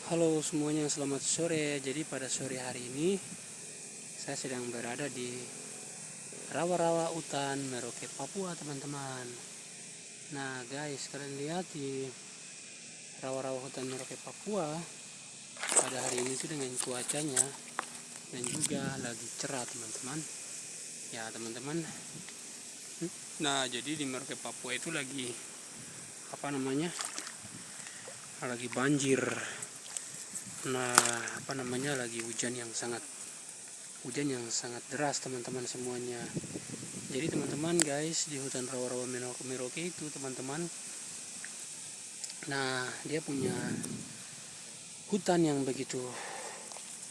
Halo semuanya, selamat sore. Jadi pada sore hari ini saya sedang berada di rawa-rawa hutan Merauke, Papua, teman-teman. Nah guys, kalian lihat di rawa-rawa hutan Merauke, Papua pada hari ini itu dengan cuacanya dan juga lagi cerah, teman-teman. Ya teman-teman. Nah jadi di Merauke, Papua itu lagi lagi banjir. Lagi hujan yang sangat deras, teman-teman semuanya. Jadi teman-teman guys, di hutan rawa-rawa Merauke itu teman-teman, nah dia punya hutan yang begitu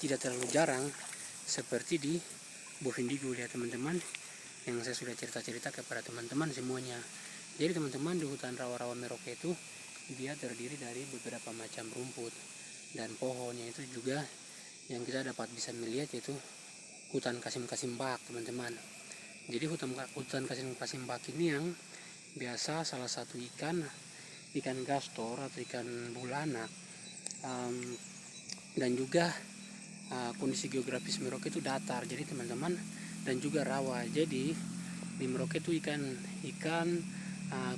tidak terlalu jarang seperti di Bovendigul ya teman-teman, yang saya sudah cerita kepada teman-teman semuanya. Jadi teman-teman, di hutan rawa-rawa Merauke itu dia terdiri dari beberapa macam rumput dan pohonnya itu juga yang kita dapat bisa melihat, yaitu hutan kasim-kasim bak, teman-teman. Jadi hutan kasim-kasim bak ini yang biasa salah satu ikan gastor atau ikan bulanak, dan juga kondisi geografis Merauke itu datar, jadi teman-teman, dan juga rawa. Jadi di Merauke itu ikan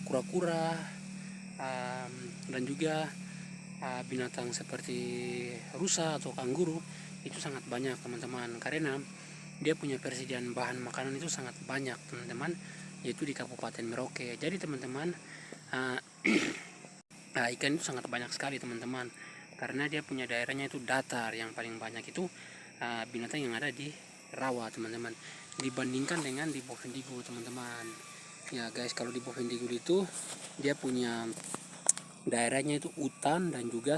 kura-kura, dan juga binatang seperti rusa atau kanguru itu sangat banyak, teman-teman, karena dia punya persediaan bahan makanan itu sangat banyak, teman-teman, yaitu di Kabupaten Merauke. Jadi teman-teman, ikan itu sangat banyak sekali, teman-teman, karena dia punya daerahnya itu datar. Yang paling banyak itu binatang yang ada di rawa, teman-teman, dibandingkan dengan di Bovendigul, teman-teman. Ya guys, kalau di Bovendigul itu dia punya daerahnya itu hutan dan juga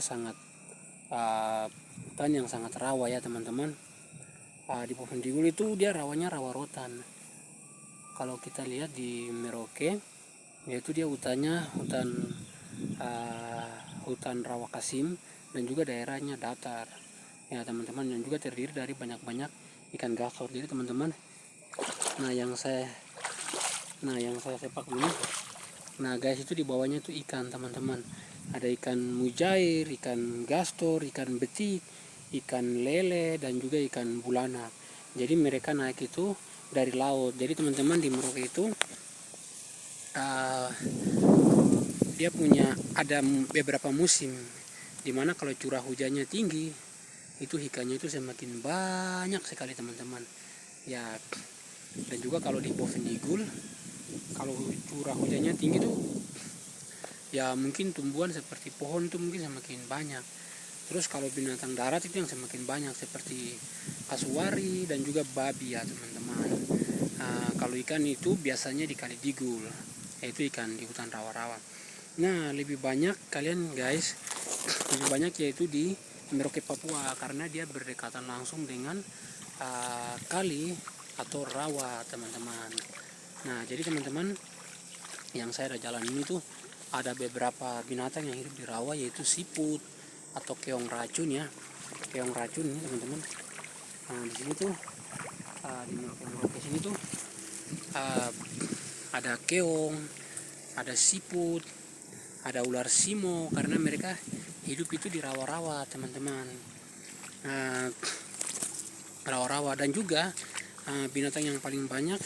hutan yang sangat rawa ya teman-teman. Di Bovendigul itu dia rawanya rawa rotan. Kalau kita lihat di Merauke, yaitu dia hutan rawa kasim dan juga daerahnya datar ya teman-teman, yang juga terdiri dari banyak ikan gasor. Jadi teman-teman, nah yang saya sepak dulu. Nah guys, itu di bawahnya itu ikan, teman-teman. Ada ikan mujair, ikan gastor, ikan betik, ikan lele, dan juga ikan bulanak. Jadi mereka naik itu dari laut. Jadi teman-teman, di Merauke itu dia ada beberapa musim dimana kalau curah hujannya tinggi itu ikannya itu semakin banyak sekali, teman-teman. Ya, dan juga kalau di Bovendigul, kalau curah hujannya tinggi tuh ya mungkin tumbuhan seperti pohon itu mungkin semakin banyak. Terus kalau binatang darat itu yang semakin banyak seperti kasuari dan juga babi ya teman-teman. Kalau ikan itu biasanya di Kali Digul, yaitu ikan di hutan rawa-rawa. Nah lebih banyak yaitu di Merauke, Papua, karena dia berdekatan langsung dengan kali atau rawa, teman-teman. Nah jadi teman-teman, yang saya ada jalan ini tuh ada beberapa binatang yang hidup di rawa, yaitu siput atau keong racun ya. Keong racun ini, teman-teman. Nah di sini tuh di Merauke sini tuh ada keong, ada siput, ada ular simo, karena mereka hidup itu di rawa-rawa, teman-teman. Rawa-rawa, dan juga binatang yang paling banyak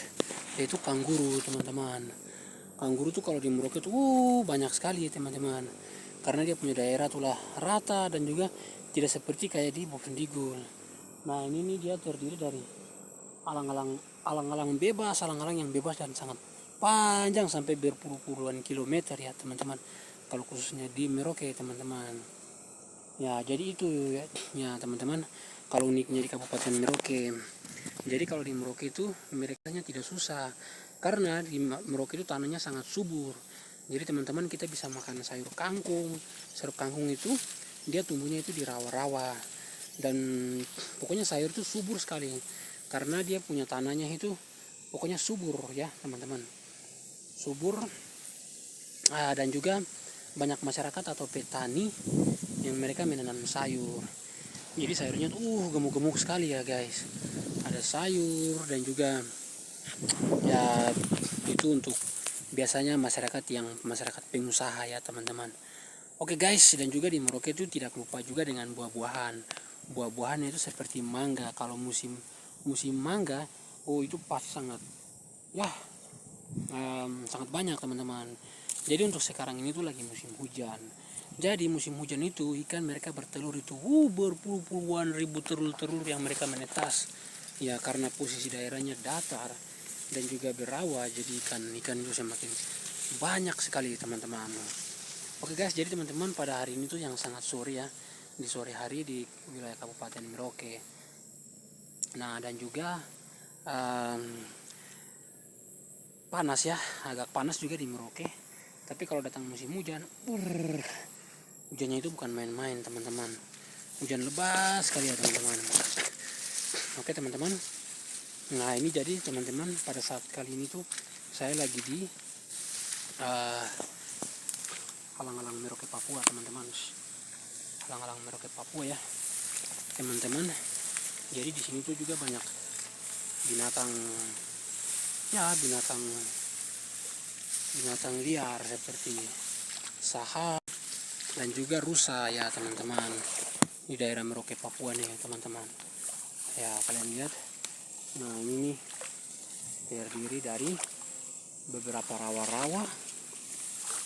yaitu kanguru, teman-teman. Kanguru tuh kalau di Merauke tuh banyak sekali, teman-teman, karena dia punya daerah tuh rata dan juga tidak seperti kayak di Bovendigul. Nah ini nih dia terdiri dari alang-alang yang bebas dan sangat panjang sampai berpuluh-puluhan kilometer ya teman-teman, kalau khususnya di Merauke, teman-teman. Ya jadi itu ya teman-teman, kalau uniknya di Kabupaten Merauke. Jadi kalau di Merauke itu merekanya tidak susah, karena di Merauke itu tanahnya sangat subur. Jadi teman-teman, kita bisa makan sayur kangkung. Sayur kangkung itu dia tumbuhnya itu di rawa-rawa, dan pokoknya sayur itu subur sekali karena dia punya tanahnya itu pokoknya subur ya teman-teman, subur. Dan juga banyak masyarakat atau petani yang mereka menanam sayur. Jadi sayurnya tuh gemuk-gemuk sekali ya guys. Ada sayur dan juga ya itu untuk biasanya masyarakat pengusaha ya teman-teman. Oke guys, dan juga di Merauke itu tidak lupa juga dengan buah-buahan. Buah-buahan itu seperti mangga. Kalau musim mangga, oh itu pas sangat, ya sangat banyak teman-teman. Jadi untuk sekarang ini tuh lagi musim hujan. Jadi musim hujan itu ikan mereka bertelur itu berpuluh-puluhan ribu telur-telur yang mereka menetas. Ya karena posisi daerahnya datar dan juga berawa, jadi ikan itu semakin banyak sekali teman-teman. Oke guys, jadi teman-teman pada hari ini tuh yang sangat sore ya, di sore hari di wilayah Kabupaten Merauke. Nah dan juga panas ya, agak panas juga di Merauke. Tapi kalau datang musim hujan, hujannya itu bukan main-main teman-teman. Hujan lebat sekali ya teman-teman. Oke teman-teman. Nah ini jadi teman-teman, pada saat kali ini tuh saya lagi di halang-halang Merauke Papua teman-teman. Halang-halang Merauke Papua ya teman-teman. Jadi di sini tuh juga banyak binatang liar seperti saha dan juga rusa ya teman-teman, di daerah Merauke Papua nih teman-teman. Ya kalian lihat, nah ini nih terdiri dari beberapa rawa-rawa.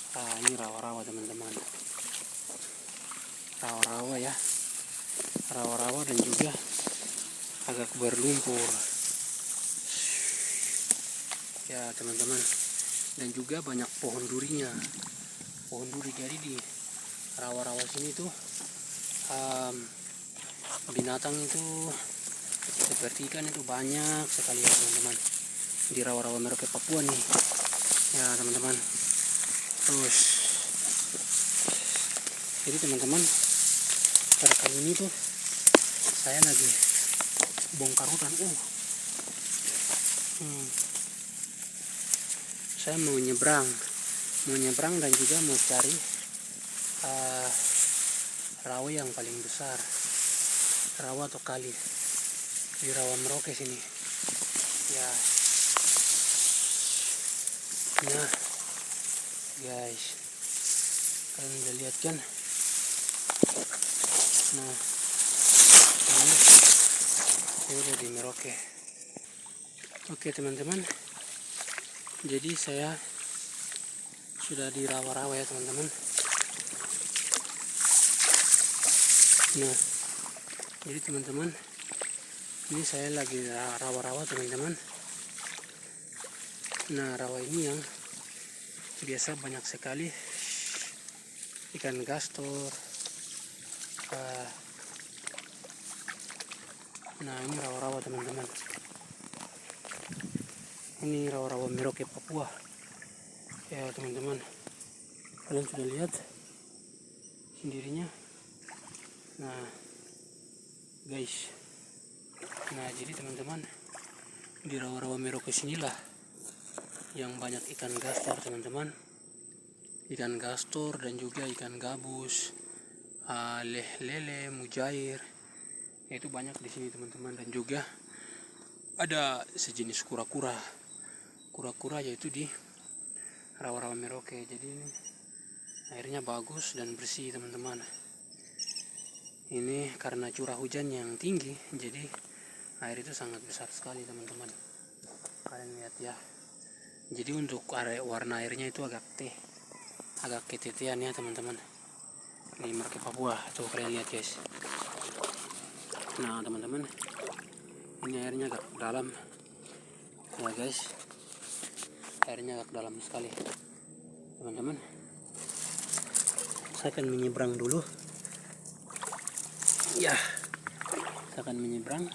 Ini rawa-rawa teman-teman, rawa-rawa ya, rawa-rawa dan juga agak berlumpur ya teman-teman. Dan juga banyak pohon durinya, pohon duri. Jadi di rawa-rawa sini tuh binatang itu seperti ikan itu banyak sekali ya teman-teman, di rawa-rawa Merauke Papua nih ya teman-teman. Terus jadi teman-teman, pada kali ini tuh saya lagi bongkar hutan. Saya mau nyebrang dan juga mau cari rawa yang paling besar, rawa atau kali di rawa Merauke sini ya. Nah guys, kalian udah lihat kan? Nah ini saya udah di Merauke. Oke teman-teman, jadi saya sudah di rawa-rawa ya teman-teman. Nah jadi teman-teman, ini saya lagi rawa-rawa teman-teman. Nah rawa ini yang biasa banyak sekali ikan gastor. Nah ini rawa-rawa teman-teman, ini rawa-rawa Merauke Papua ya teman-teman. Kalian sudah lihat sendirinya. Nah guys, nah jadi teman-teman, di rawa-rawa Merauke sinilah yang banyak ikan gastor teman-teman, ikan gastor dan juga ikan gabus, lele, mujair, itu banyak di sini teman-teman. Dan juga ada sejenis kura-kura yaitu di rawa-rawa Merauke. Jadi airnya bagus dan bersih teman-teman. Ini karena curah hujan yang tinggi, jadi air itu sangat besar sekali teman-teman. Kalian lihat ya. Jadi untuk warna airnya itu agak ketetean ya teman-teman, di Merauke Papua. Tuh kalian lihat guys. Nah teman-teman, ini airnya agak dalam ya guys, airnya agak dalam sekali teman-teman. Saya akan menyeberang dulu ya, saya akan menyeberang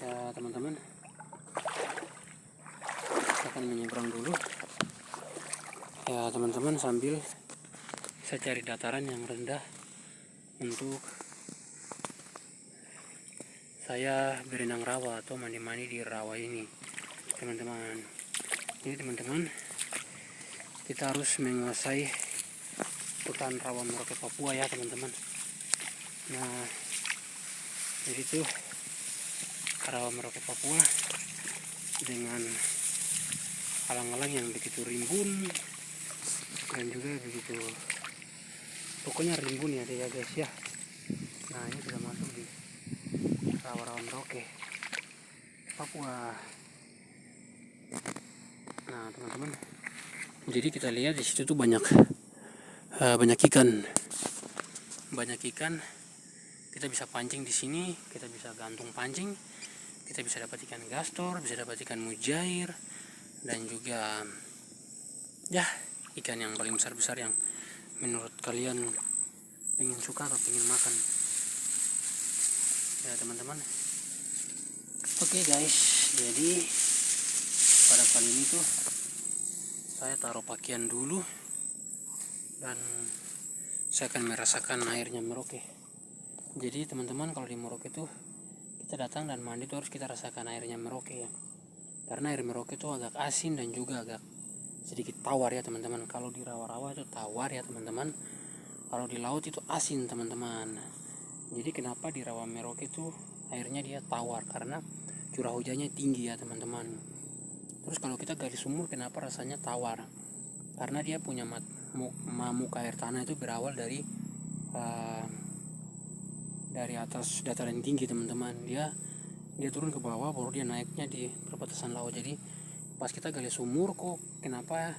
ya teman-teman. Saya akan menyeberang dulu ya teman-teman, sambil saya cari dataran yang rendah untuk saya berenang rawa atau mandi-mandi di rawa ini teman-teman. Ini teman-teman, kita harus menguasai hutan rawa Merauke Papua ya teman-teman. Nah jadi itu rawa Merauke Papua dengan alang-alang yang begitu rimbun dan juga begitu, pokoknya rimbun ya dia guys ya. Nah ini sudah masuk di rawa-rawa Merauke Papua. Nah teman-teman, jadi kita lihat di situ tuh banyak ikan, kita bisa pancing di sini, kita bisa gantung pancing, kita bisa dapat ikan gastor, bisa dapat ikan mujair, dan juga ya ikan yang paling besar yang menurut kalian pengen suka atau pengen makan ya teman-teman. Oke guys, jadi pada kali ini tuh saya taruh pakaian dulu dan saya akan merasakan airnya Merauke. Jadi teman-teman, kalau di Merauke tuh kita datang dan mandi tuh harus kita rasakan airnya Merauke ya. Karena air Merauke tuh agak asin dan juga agak sedikit tawar ya teman-teman. Kalau di rawa-rawa itu tawar ya teman-teman. Kalau di laut itu asin teman-teman. Jadi kenapa di rawa Merauke itu airnya dia tawar? Karena curah hujannya tinggi ya teman-teman. Terus kalau kita gali sumur, kenapa rasanya tawar? Karena dia punya muka air tanah itu berawal dari atas dataran tinggi teman-teman. Dia turun ke bawah baru dia naiknya di perbatasan laut. Jadi pas kita gali sumur kok kenapa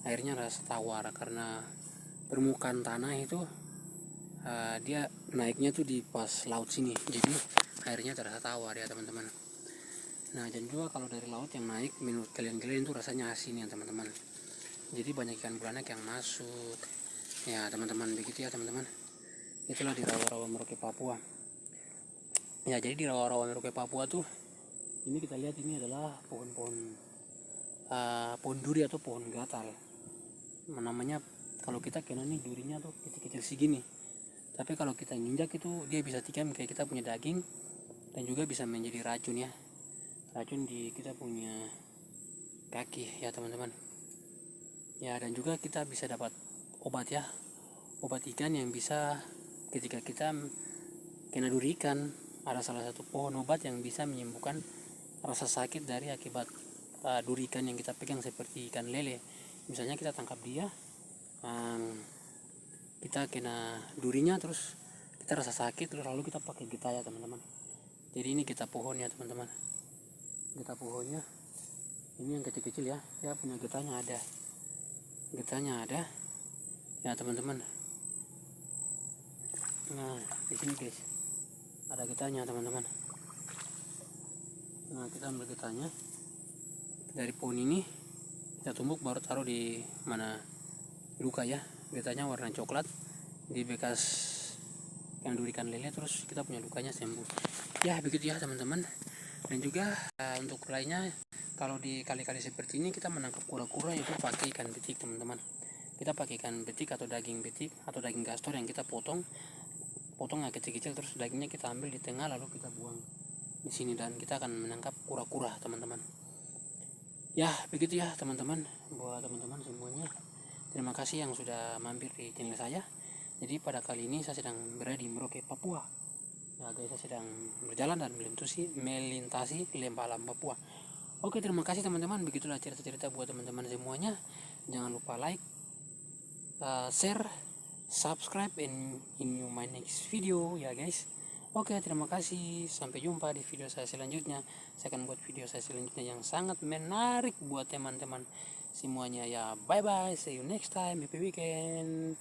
airnya rasa tawar? Karena permukaan tanah itu dia naiknya tuh di pas laut sini, jadi airnya terasa tawar ya teman-teman. Nah dan juga kalau dari laut yang naik menurut kalian itu rasanya asin ya teman-teman. Jadi banyak ikan beranak yang masuk ya teman-teman, begitu ya teman-teman. Itulah di rawa-rawa Merauke Papua ya. Jadi di rawa-rawa Merauke Papua tuh ini kita lihat ini adalah pohon duri atau pohon gatal namanya. Kalau kita kena nih durinya tuh kecil-kecil segini, tapi kalau kita nginjak itu dia bisa tikam kayak kita punya daging, dan juga bisa menjadi racun ya, racun di kita punya kaki ya teman-teman ya. Dan juga kita bisa dapat obat ya, obat ikan yang bisa ketika kita kena duri ikan. Ada salah satu pohon obat yang bisa menyembuhkan rasa sakit dari akibat duri ikan yang kita pegang, seperti ikan lele. Misalnya kita tangkap dia, kita kena durinya, terus kita rasa sakit, lalu kita pakai getah ya teman-teman. Jadi ini getah pohon ya teman-teman, getah pohonnya ini yang kecil-kecil ya, dia punya getahnya ada ya teman-teman. Nah di sini guys ada getahnya teman-teman. Nah kita ambil getahnya dari pohon ini, kita tumbuk baru taruh di mana luka ya. Getahnya warna coklat di bekas yang durikan lele, terus kita punya lukanya sembuh ya, begitu ya teman-teman. Dan juga untuk lainnya, kalau di kali-kali seperti ini kita menangkap kura-kura itu pakai ikan betik teman-teman. Kita pakai ikan betik atau daging betik atau daging gastor yang kita potong kecil-kecil, terus dagingnya kita ambil di tengah lalu kita buang di sini, dan kita akan menangkap kura-kura teman-teman ya. Begitu ya teman-teman. Buat teman-teman semuanya, terima kasih yang sudah mampir di channel saya. Jadi pada kali ini saya sedang berada di Merauke Papua ya guys. Saya sedang berjalan dan melintasi lembah alam Papua. Oke, terima kasih teman-teman. Begitulah cerita-cerita buat teman-teman semuanya. Jangan lupa like, share, subscribe in my next video ya guys. Oke, terima kasih. Sampai jumpa di video saya selanjutnya. Saya akan buat video saya selanjutnya yang sangat menarik buat teman-teman semuanya ya. Bye bye, see you next time, happy weekend.